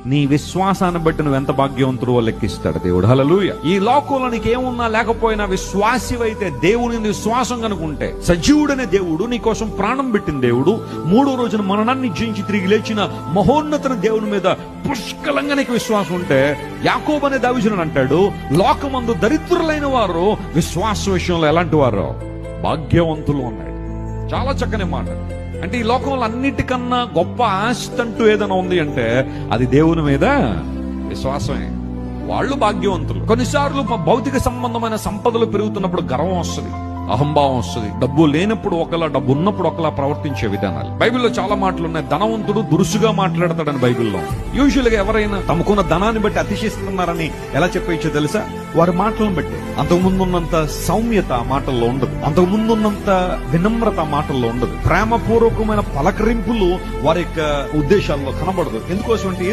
నీ విశ్వాసాన్ని బట్టి నువ్వు ఎంత భాగ్యవంతుడు లెక్కిస్తాడు దేవుడు. హల్లెలూయా. ఈ లోకంలో నీకు ఏమున్నా లేకపోయినా విశ్వాసివైతే, దేవుని విశ్వాసం కనుకుంటే, సజీవుడనే దేవుడు నీ కోసం ప్రాణం పెట్టిన దేవుడు, మూడో రోజున మరణాన్ని జయించి తిరిగి లేచిన మహోన్నతన దేవుని మీద పుష్కలంగా నీకు విశ్వాసం ఉంటే, యాకోబు అనే దావీదును అంటాడు, లోకమందు దరిద్రులైన వారు విశ్వాస విషయంలో ఎలాంటి వారు? భాగ్యవంతులు అన్నాడు. చాలా చక్కని మాట. అంటే ఈ లోకంలో అన్నిటికన్నా గొప్ప ఆస్తి అంటూ ఏదైనా ఉంది అంటే అది దేవుని మీద విశ్వాసమే. వాళ్ళు భాగ్యవంతులు. కొన్నిసార్లు భౌతిక సంబంధమైన సంపదలు పెరుగుతున్నప్పుడు గర్వం వస్తుంది, అహంభావం వస్తుంది. డబ్బు లేనప్పుడు ఒకలా, డబ్బు ఉన్నప్పుడు ఒకలా ప్రవర్తించే విధానాలు. బైబిల్లో చాలా మాటలు ఉన్నాయి. ధనవంతుడు దురుసుగా మాట్లాడతాడని బైబిల్లో. యూజువల్ గా ఎవరైనా తమకున్న ధనాన్ని బట్టి అతిశయిస్తున్నారని ఎలా చెప్పేయచ్చో తెలుసా? వారి మాటలను బట్టి. అంతకుముందున్నంత సౌమ్యత ఆ మాటల్లో ఉండదు, అంతకుముందున్నంత వినమ్రత ఆ మాటల్లో ఉండదు, ప్రేమపూర్వకమైన పలకరింపులు వారి యొక్క ఉద్దేశాల్లో కనబడదు. ఎందుకోసం అంటే